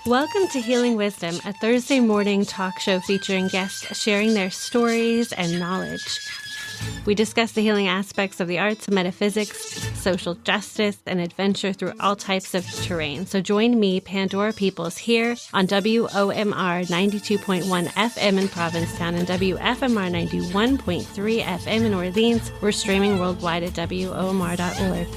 Welcome to Healing Wisdom, a Thursday morning talk show featuring guests sharing their stories and knowledge. We discuss the healing aspects of the arts, metaphysics, social justice, and adventure through all types of terrain. So join me, Pandora Peoples, here on WOMR 92.1 FM in Provincetown and WFMR 91.3 FM in Orleans. We're streaming worldwide at WOMR.org.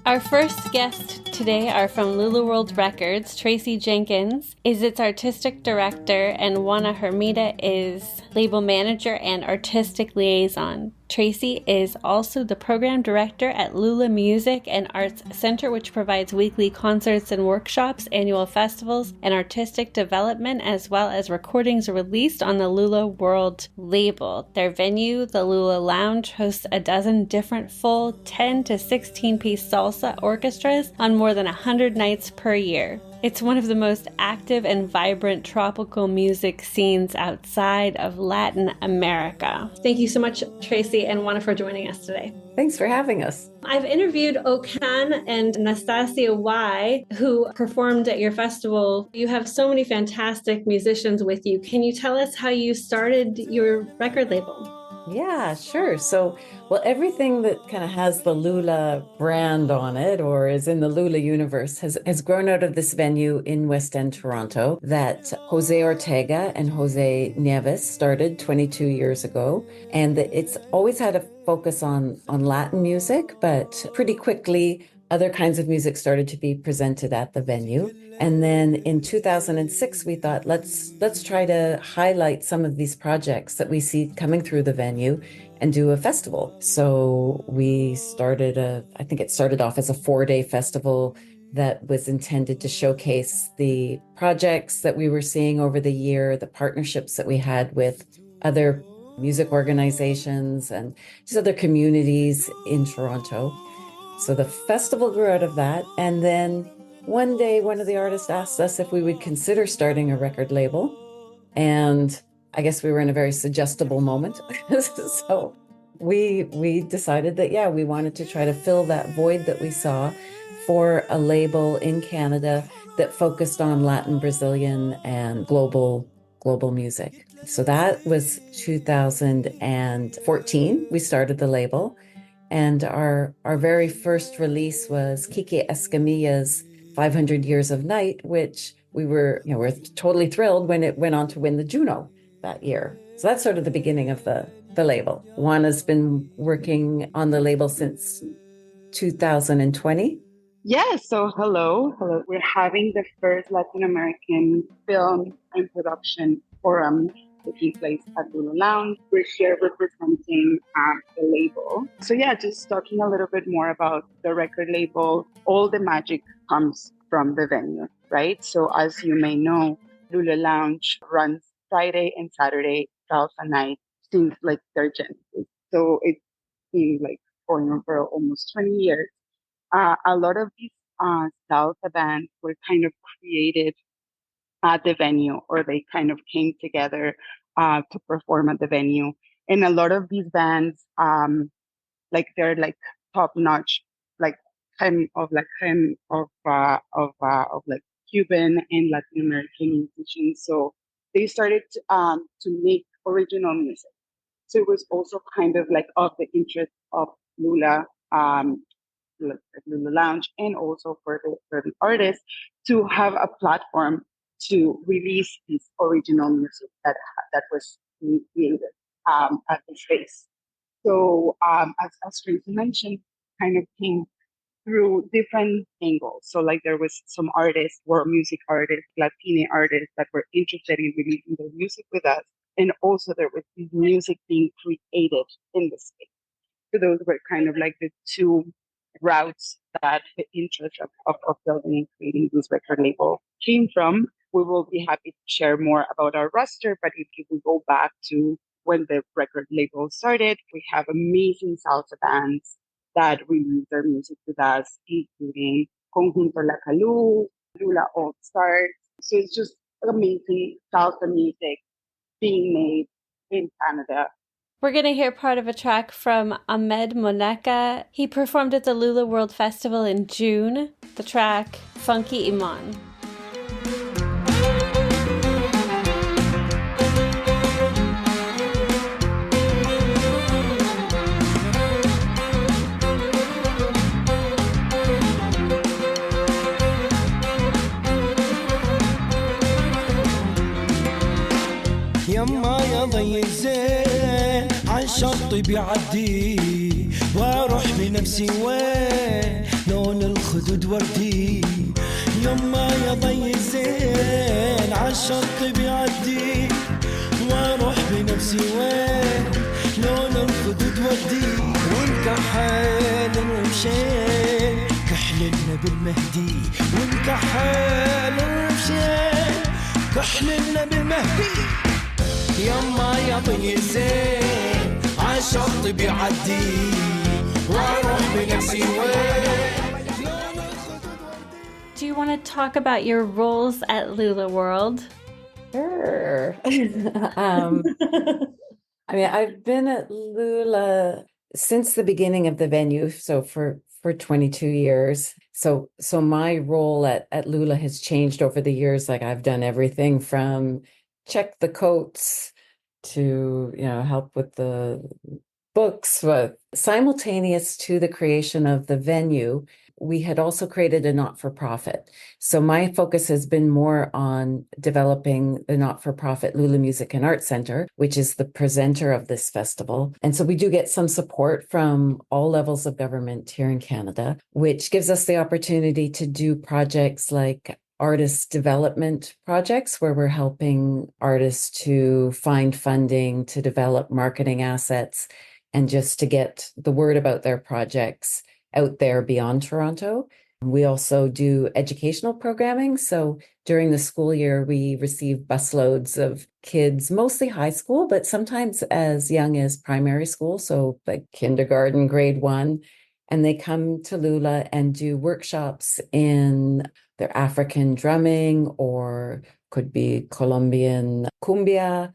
Our first guests today are from LulaWorld Records. Tracy Jenkins is its artistic director, and Juana Hermida is label manager and artistic liaison. Tracy is also the program director at Lula Music and Arts Center, which provides weekly concerts and workshops, annual festivals, and artistic development, as well as recordings released on the LulaWorld label. Their venue, the Lula Lounge, hosts a dozen different full 10 to 16-piece salsa orchestras on more than 100 nights per year. It's one of the most active and vibrant tropical music scenes outside of Latin America. Thank you so much, Tracy and Juana, for joining us today. Thanks for having us. I've interviewed Okan and Nastasia Y, who performed at your festival. You have so many fantastic musicians with you. Can you tell us how you started your record label? Yeah, sure. So, everything that kind of has the Lula brand on it or is in the Lula universe has grown out of this venue in West End, Toronto, that Jose Ortega and Jose Nieves started 22 years ago. And it's always had a focus on Latin music, but pretty quickly, other kinds of music started to be presented at the venue. And then in 2006, we thought, let's try to highlight some of these projects that we see coming through the venue and do a festival. So we started I think it started off as a 4-day festival that was intended to showcase the projects that we were seeing over the year, the partnerships that we had with other music organizations and just other communities in Toronto. So the festival grew out of that. And then one day, one of the artists asked us if we would consider starting a record label. And I guess we were in a very suggestible moment. So we decided that, yeah, we wanted to try to fill that void that we saw for a label in Canada that focused on Latin, Brazilian, and global music. So that was 2014. We started the label. And our very first release was Kike Escamilla's 500 Years of Night, which we're totally thrilled when it went on to win the Juno that year. So that's sort of the beginning of the label. Juana's been working on the label since 2020. Yes, so hello. We're having the first Latin American film and production forum taking place at Lula Lounge. We're here representing the label. So yeah, just talking a little bit more about the record label. All the magic comes from the venue, right? So as you may know, Lula Lounge runs Friday and Saturday salsa night since like their genesis. So it's been like going on for almost 20 years. A lot of these salsa bands were kind of created at the venue, or they kind of came together to perform at the venue. And a lot of these bands, they're like top notch, like kind of Cuban and Latin American musicians. So they started to make original music. So it was also kind of like of the interest of Lula. Lula Lounge, and also for the artists to have a platform to release this original music that was created at the space. So as Tracy mentioned, kind of came through different angles. So like there was some artists, world music artists, Latino artists that were interested in releasing their music with us. And also there was this music being created in the space. So those were kind of like the two routes that the interest of building and creating this record label came from. We will be happy to share more about our roster, but if you will go back to when the record label started, we have amazing salsa bands that release their music with us, including Conjunto La Calú, Lula All Stars. So it's just amazing salsa music being made in Canada. We're going to hear part of a track from Ahmed Moneka. He performed at the LulaWorld Festival in June. The track, Funky Iman. يما يا ضي الزين عالشط بيعدي واروح بنفسي وين لون الخدود وردي يما يا ضي الزين عالشط بيعدي واروح بنفسي وين لون الخدود وردي ونكحل الرمشين كحلنا بالمهدي ونكحل الرمشين كحلنا بالمهدي يما يا ضي الزين عالشط بيعدي واروح بنفسي وين. Do you want to talk about your roles at LulaWorld? Sure. I mean, I've been at Lula since the beginning of the venue, so for 22 years. So my role at Lula has changed over the years. Like I've done everything from check the coats to, help with the books, but simultaneous to the creation of the venue, we had also created a not-for-profit. So my focus has been more on developing the not-for-profit Lula Music and Art Center, which is the presenter of this festival. And so we do get some support from all levels of government here in Canada, which gives us the opportunity to do projects like artist development projects where we're helping artists to find funding, to develop marketing assets, and just to get the word about their projects out there beyond Toronto. We also do educational programming. So during the school year, we receive busloads of kids, mostly high school, but sometimes as young as primary school. So like kindergarten, grade 1. And they come to Lula and do workshops in their African drumming, or could be Colombian cumbia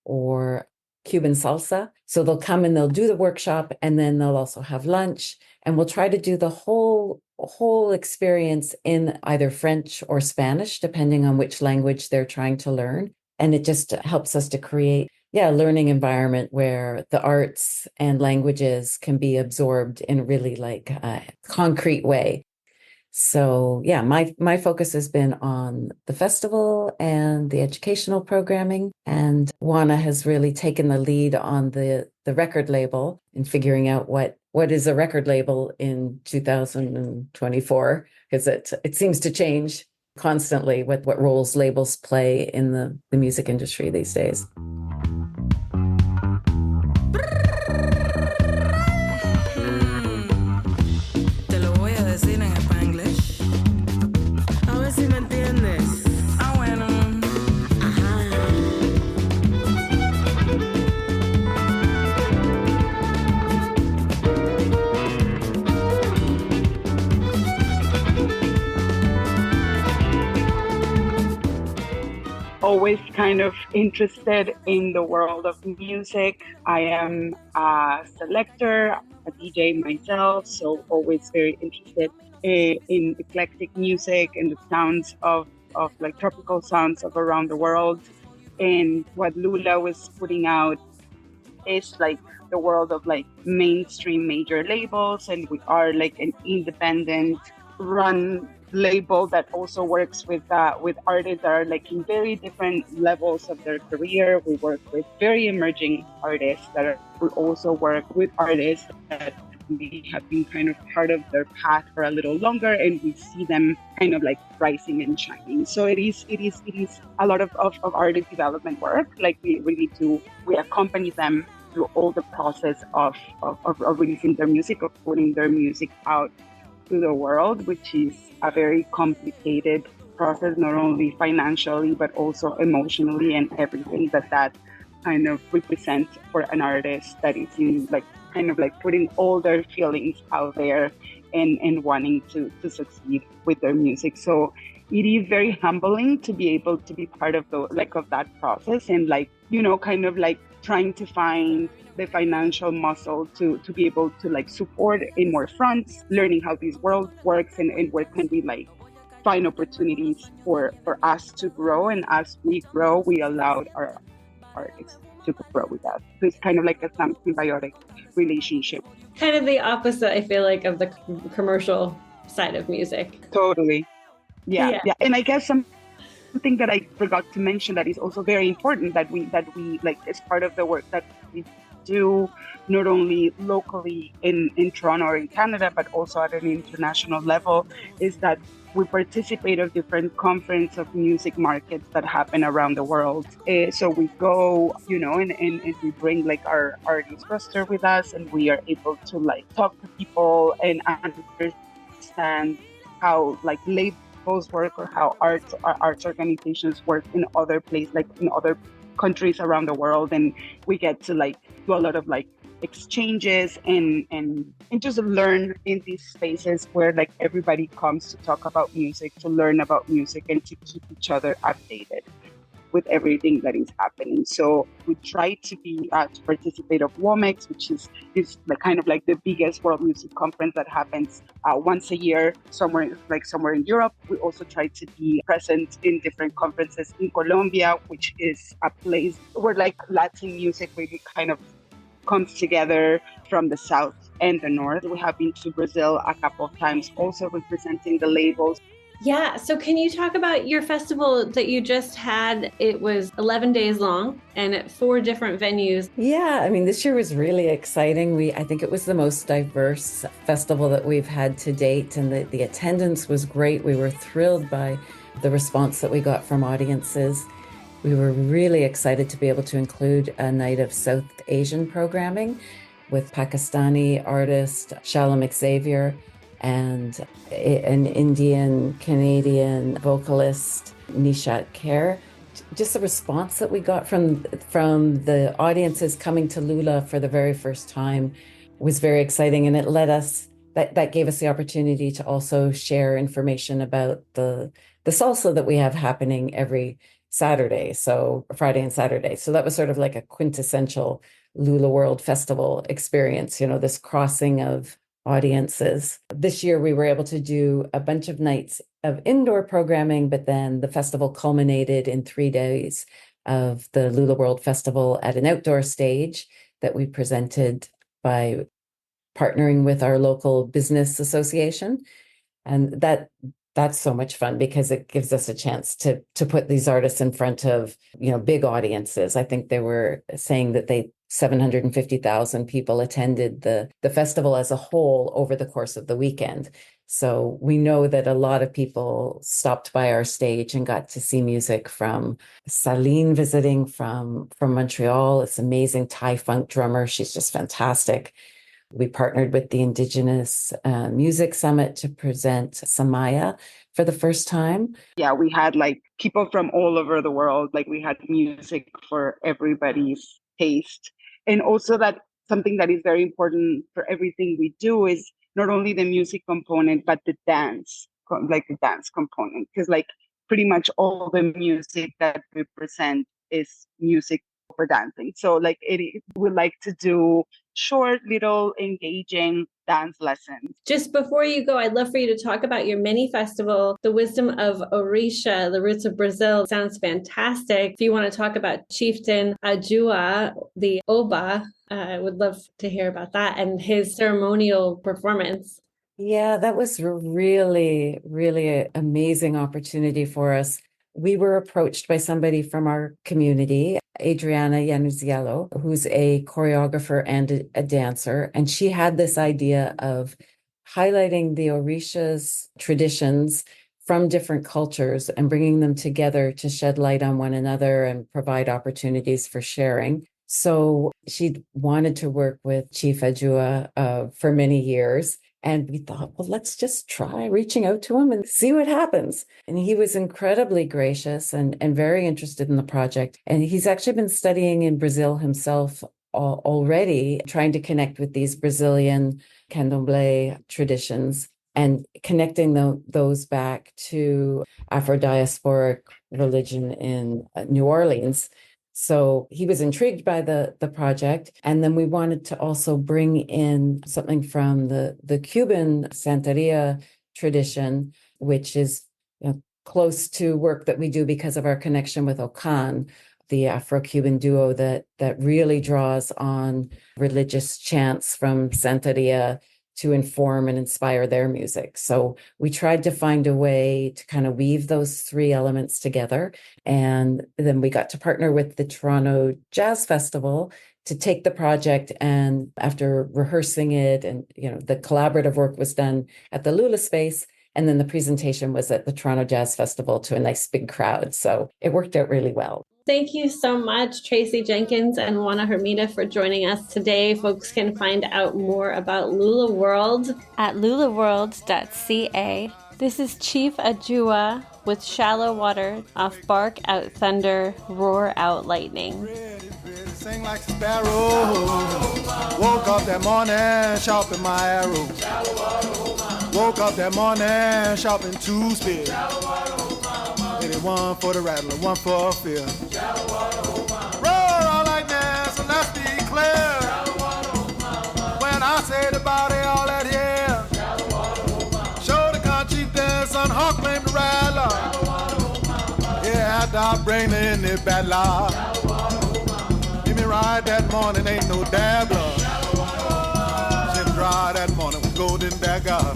or Cuban salsa. So they'll come and they'll do the workshop, and then they'll also have lunch. And we'll try to do the whole experience in either French or Spanish, depending on which language they're trying to learn. And it just helps us to create a learning environment where the arts and languages can be absorbed in a really like concrete way. So my focus has been on the festival and the educational programming, and Juana has really taken the lead on the record label in figuring out what is a record label in 2024, because it seems to change constantly with what roles labels play in the music industry these days. Always kind of interested in the world of music. I am a selector, a DJ myself, so always very interested in eclectic music and the sounds of like tropical sounds of around the world. And what Lula was putting out is like the world of like mainstream major labels, and we are like an independent run label that also works with artists that are like in very different levels of their career. We work with very emerging artists we also work with artists that we have been kind of part of their path for a little longer, and we see them kind of like rising and shining. So it is a lot of artist development work. Like we accompany them through all the process of releasing their music, of putting their music out to the world, which is a very complicated process, not only financially, but also emotionally, and everything that kind of represents for an artist that is in like kind of like putting all their feelings out there and wanting to succeed with their music. So it is very humbling to be able to be part of that process, and like, you know, kind of like trying to find the financial muscle to be able to like support in more fronts, learning how this world works, and where can we like find opportunities for us to grow. And as we grow, we allowed our artists to grow with us. So it's kind of like a symbiotic relationship. Kind of the opposite, I feel like, of the commercial side of music. Totally. Yeah. And I guess something that I forgot to mention that is also very important that we like as part of the work that we do, not only locally in Toronto or in Canada, but also at an international level, is that we participate in different conference of music markets that happen around the world. So we go, you know, and we bring like our artist roster with us, and we are able to like talk to people and understand how like labels work, or how arts organizations work in other places, like in other countries around the world. And we get to like do a lot of like exchanges and just learn in these spaces where like everybody comes to talk about music, to learn about music, and to keep each other updated with everything that is happening. So we try to participate of WOMEX, which is like kind of like the biggest world music conference that happens once a year somewhere in Europe. We also try to be present in different conferences in Colombia, which is a place where like Latin music really kind of comes together from the south and the north. We have been to Brazil a couple of times, also representing the labels. Yeah. So can you talk about your festival that you just had? It was 11 days long and at 4 different venues. Yeah, I mean, this year was really exciting. I think it was the most diverse festival that we've had to date, and the attendance was great. We were thrilled by the response that we got from audiences. We were really excited to be able to include a night of South Asian programming with Pakistani artist Shalom Xavier and an Indian-Canadian vocalist, Nishat Kher. Just the response that we got from the audiences coming to Lula for the very first time was very exciting, and it led us, that gave us the opportunity to also share information about the salsa that we have happening every Saturday, so Friday and Saturday. So that was sort of like a quintessential LulaWorld festival experience, you know, this crossing of audiences. This year we were able to do a bunch of nights of indoor programming, but then the festival culminated in 3 days of the LulaWorld Festival at an outdoor stage that we presented by partnering with our local business association. And that's so much fun because it gives us a chance to put these artists in front of, you know, big audiences. I think they were saying that 750,000 people attended the festival as a whole over the course of the weekend. So we know that a lot of people stopped by our stage and got to see music from Saline visiting from Montreal. This amazing Thai funk drummer. She's just fantastic. We partnered with the Indigenous Music Summit to present Samaya for the first time. Yeah, we had like people from all over the world. Like we had music for everybody's taste. And also that something that is very important for everything we do is not only the music component, but the dance component. Because like pretty much all the music that we present is music for dancing. So like we like to do short, little, engaging dance lessons. Just before you go, I'd love for you to talk about your mini festival, The Wisdom of Orisha, the Roots of Brazil. Sounds fantastic. If you want to talk about Chieftain Ajua, the Oba, I would love to hear about that and his ceremonial performance. Yeah, that was a really, really amazing opportunity for us. we were approached by somebody from our community, Adriana Yanuziello, who's a choreographer and a dancer. And she had this idea of highlighting the Orisha's traditions from different cultures and bringing them together to shed light on one another and provide opportunities for sharing. So she wanted to work with Chief Ajua for many years. And we thought, well, let's just try reaching out to him and see what happens. And he was incredibly gracious and very interested in the project. And he's actually been studying in Brazil himself already, trying to connect with these Brazilian candomblé traditions and connecting those back to Afro-diasporic religion in New Orleans. So he was intrigued by the project. And then we wanted to also bring in something from the Cuban Santeria tradition, which is close to work that we do because of our connection with Okan, the Afro-Cuban duo that really draws on religious chants from Santeria to inform and inspire their music. So we tried to find a way to kind of weave those three elements together. And then we got to partner with the Toronto Jazz Festival to take the project, and after rehearsing it, and the collaborative work was done at the Lula space, and then the presentation was at the Toronto Jazz Festival to a nice big crowd. So it worked out really well. Thank you so much, Tracy Jenkins and Juana Hermida, for joining us today. Folks can find out more about LulaWorld at lulaworld.ca. This is Chief Ajua with Shallow Water off Bark Out Thunder, Roar Out Lightning. Sing like a sparrow. Woke up that morning, sharpened my arrow. Woke up that morning, sharpened two spears. One for the rattler, one for a fear. Roar all like that, so let's be clear. When I say the body, all that here. Show the country dance on Hawk, claim the rattler. Yeah, after I bring her in the bad law. Give me ride that morning, ain't no dabbler. Jim dry that morning with golden dagger.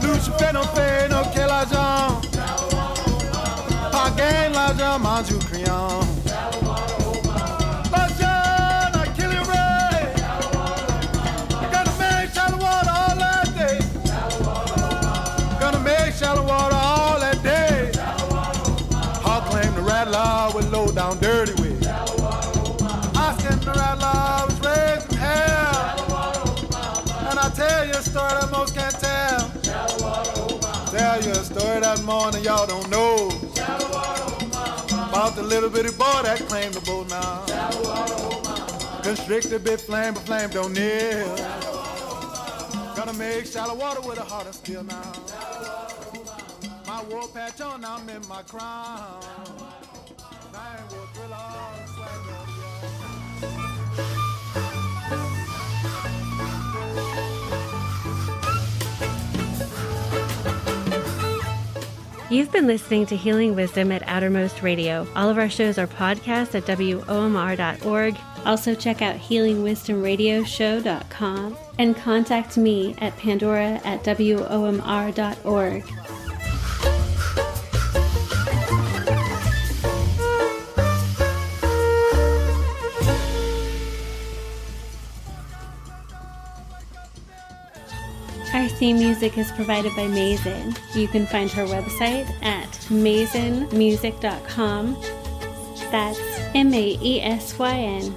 Lucia Feno Fe, no Kelajon. Again, Laja Manju Kriyan. Laja, I kill you, Ray. Gonna make shallow water all that day. Gonna make shallow water all that day. I'll claim the rattler with low down dirty way. I said the rattler was raised in hell. And I tell you a story that most can't tell. Tell you a story that morning y'all don't know. About the little bitty boy that claimed the boat now. Constricted bit flame, but flame don't kneel. Gonna make shallow water with a heart of steel now. My war patch on, I'm in my crown. I ain't war thriller, swagger. You've been listening to Healing Wisdom at Outermost Radio. All of our shows are podcasts at WOMR.org. Also check out healingwisdomradioshow.com and contact me at pandora@WOMR.org. Our theme music is provided by Mazen. You can find her website at mazenmusic.com. That's MAESYN